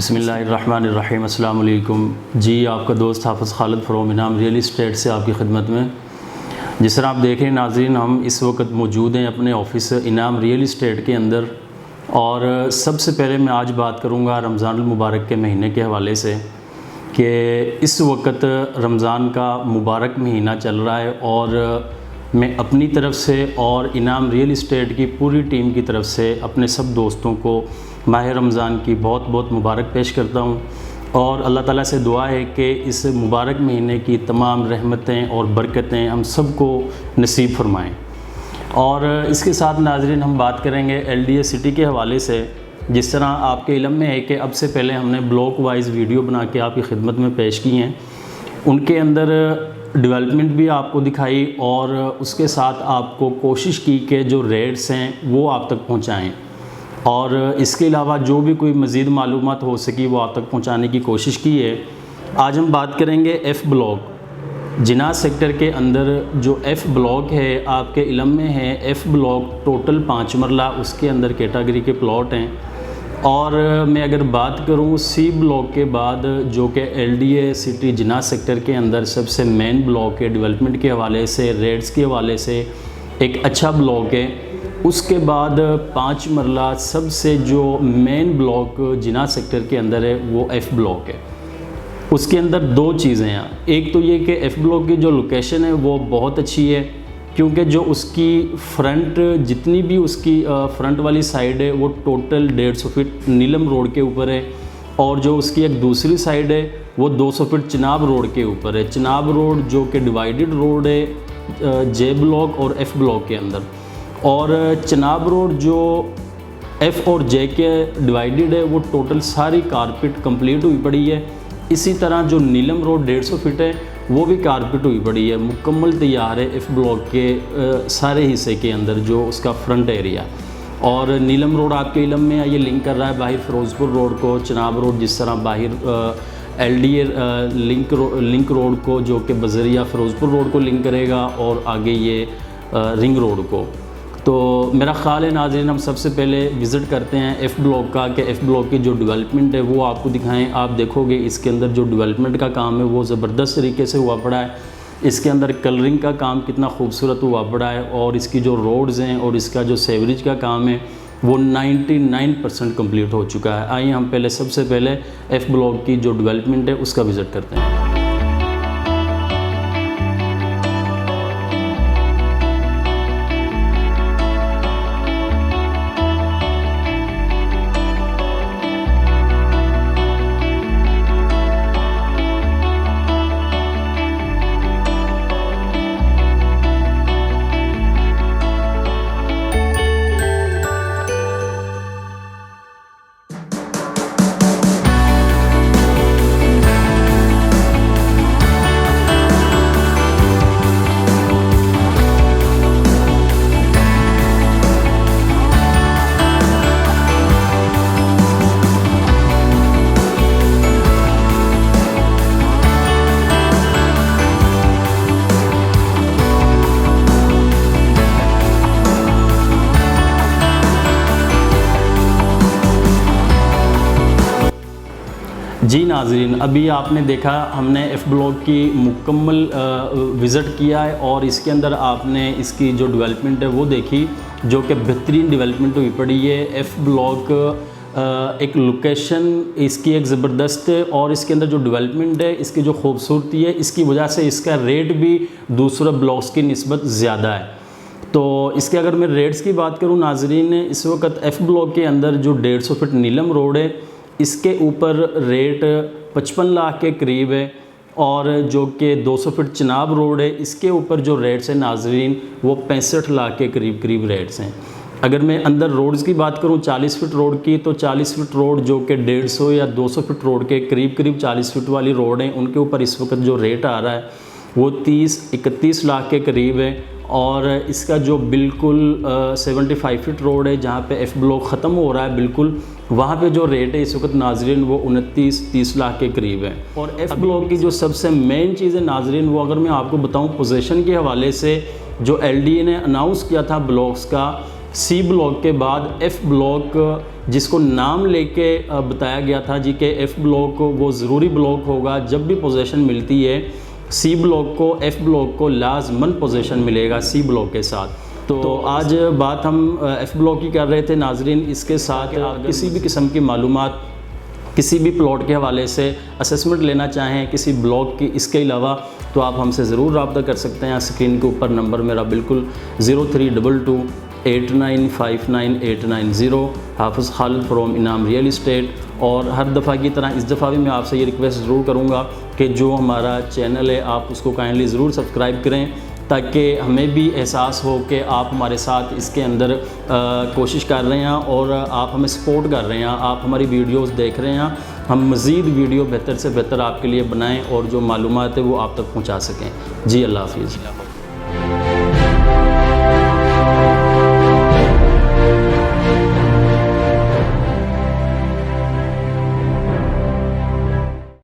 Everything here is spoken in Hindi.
बिस्मिल्लाहिर्रहमानिर्रहीम अस्सलाम वालेकुम जी। आपका दोस्त हाफ़िज़ खालिद फ्रॉम इनाम रियल इस्टेट से आपकी खिदमत में। जिस तरह आप देख रहे हैं नाज़रीन, हम इस वक्त मौजूद हैं अपने ऑफिस इनाम रियल इस्टेट के अंदर। और सबसे पहले मैं आज बात करूंगा रमज़ानुल मुबारक के महीने के हवाले से कि इस वक्त रमज़ान का मुबारक महीना चल रहा है और मैं अपनी तरफ से और इनाम रियल इस्टेट की पूरी टीम की तरफ से अपने सब दोस्तों को माह रमज़ान की बहुत बहुत मुबारक पेश करता हूँ। और अल्लाह ताला से दुआ है कि इस मुबारक महीने की तमाम रहमतें और बरकतें हम सबको नसीब फरमाएँ। और इसके साथ नाज़रीन हम बात करेंगे LDA सिटी के हवाले से। जिस तरह आपके इल्म में है कि अब से पहले हमने ब्लॉक वाइज वीडियो बना के आपकी खिदमत में पेश की हैं, उनके अंदर डेवलपमेंट भी आपको दिखाई और उसके साथ आपको कोशिश की कि जो रेट्स हैं वो आप तक पहुंचाएं। और इसके अलावा जो भी कोई मज़ीद मालूमात हो सकी वो आप तक पहुंचाने की कोशिश की है। आज हम बात करेंगे F ब्लॉक जिना सेक्टर के अंदर। जो F ब्लॉक है आपके इल्म में है, F ब्लॉक टोटल 5 मरला उसके अंदर कैटेगरी के प्लॉट हैं। और मैं अगर बात करूं C ब्लॉक के बाद जो कि LDA सिटी जिना सेक्टर के अंदर सबसे मेन ब्लॉक है, डेवलपमेंट के हवाले से रेट्स के हवाले से एक अच्छा ब्लॉक है। उसके बाद 5 मरला सबसे जो मेन ब्लॉक जिना सेक्टर के अंदर है वो F ब्लॉक है। उसके अंदर दो चीज़ें हैं, एक तो ये कि F ब्लॉक की जो लोकेशन है वो बहुत अच्छी है, क्योंकि जो उसकी फ्रंट जितनी भी उसकी फ्रंट वाली साइड है वो टोटल 150 फीट नीलम रोड के ऊपर है। और जो उसकी एक दूसरी साइड है वो 200 फीट चिनाब रोड के ऊपर है। चिनाब रोड जो कि डिवाइडेड रोड है J ब्लॉक और F ब्लॉक के अंदर। और चिनाब रोड जो F और J के डिवाइडेड है वो टोटल सारी कारपेट कंप्लीट हुई पड़ी है। इसी तरह जो नीलम रोड 150 फीट है वो भी कारपेट हुई पड़ी है, मुकम्मल तैयार है F ब्लॉक के सारे हिस्से के अंदर जो उसका फ्रंट एरिया। और नीलम रोड आपके इल्म में ये लिंक कर रहा है बाहिर फ़िरोज़पुर रोड को। चिनाब रोड जिस तरह बाहिर LDA लिंक रोड को जो कि बजरिया फ़िरोज़पुर रोड को लिंक करेगा और आगे ये रिंग रोड को। तो मेरा ख़्याल है नाज़रीन हम सबसे पहले विज़िट करते हैं F ब्लॉक का कि F ब्लॉक की जो डेवलपमेंट है वो आपको दिखाएं। आप देखोगे इसके अंदर जो डेवलपमेंट का काम है वो ज़बरदस्त तरीके से हुआ पड़ा है। इसके अंदर कलरिंग का काम कितना खूबसूरत हुआ पड़ा है और इसकी जो रोड्स हैं और इसका जो सेवरेज का काम है वो 99% कंप्लीट हो चुका है। आइए हम पहले सबसे पहले F ब्लॉक की जो डेवलपमेंट है उसका विज़िट करते हैं। जी नाज़रीन, अभी आपने देखा हमने F ब्लॉक की मुकम्मल विज़िट किया है और इसके अंदर आपने इसकी जो डेवलपमेंट है वो देखी जो कि बेहतरीन डेवलपमेंट हुई पड़ी है। F ब्लॉक एक लोकेशन इसकी एक ज़बरदस्त है और इसके अंदर जो डेवलपमेंट है इसकी जो खूबसूरती है इसकी वजह से इसका रेट भी दूसरे ब्लॉक्स की निस्बत ज़्यादा है। तो इसके अगर मैं रेट्स की बात करूँ नाज़रीन, इस वक्त F ब्लॉक के अंदर जो 150 फीट नीलम रोड है इसके ऊपर रेट 55 लाख के करीब है। और जो कि 200 फीट चिनाब रोड है इसके ऊपर जो रेट्स हैं नाज़रीन वो 65 लाख के करीब रेट्स हैं। अगर मैं अंदर रोड्स की बात करूं 40 फीट रोड की, तो 40 फीट रोड जो कि 150 या 200 फीट रोड के करीब 40 फीट वाली रोड हैं उनके ऊपर इस वक्त जो रेट आ रहा है वो 30-31 लाख के करीब है। और इसका जो बिल्कुल 75 फीट रोड है जहाँ पे F ब्लॉक ख़त्म हो रहा है बिल्कुल, वहाँ पे जो रेट है इस वक्त नाजरीन वो 29-30 लाख के करीब है। और F ब्लॉक की जो सबसे मेन चीज़ है नाजरीन वो अगर मैं आपको बताऊँ पोजीशन के हवाले से, जो LDA ने अनाउंस किया था ब्लॉक्स का सी ब्लॉक के बाद एफ़ ब्लॉक, जिसको नाम लेके बताया गया था जी कि एफ़ ब्लॉक वो ज़रूरी ब्लॉक होगा, जब भी पोजीशन मिलती है सी ब्लॉक को, एफ़ ब्लॉक को लाजमन पोजीशन मिलेगा सी ब्लॉक के साथ। तो आज बात हम एफ़ ब्लॉक की कर रहे थे नाजरीन। इसके साथ किसी भी किस्म की मालूमात, किसी भी प्लॉट के हवाले से असेसमेंट लेना चाहें किसी ब्लॉक की, इसके अलावा तो आप हमसे ज़रूर रब्ता कर सकते हैं। स्क्रीन के ऊपर नंबर मेरा बिल्कुल 0322895989 हाफिज़ खालिद फ्रॉम इनाम रियल इस्टेट। और हर दफ़ा की तरह इस दफ़ा भी मैं आपसे ये रिक्वेस्ट ज़रूर करूँगा कि जो हमारा चैनल है आप उसको काइंडली ज़रूर सब्सक्राइब करें, ताकि हमें भी एहसास हो कि आप हमारे साथ इसके अंदर कोशिश कर रहे हैं और आप हमें सपोर्ट कर रहे हैं, आप हमारी वीडियोस देख रहे हैं। हम मज़ीद वीडियो बेहतर से बेहतर आपके लिए बनाएं और जो मालूमात है वो आप तक पहुंचा सकें। जी अल्लाह हाफ़िज़।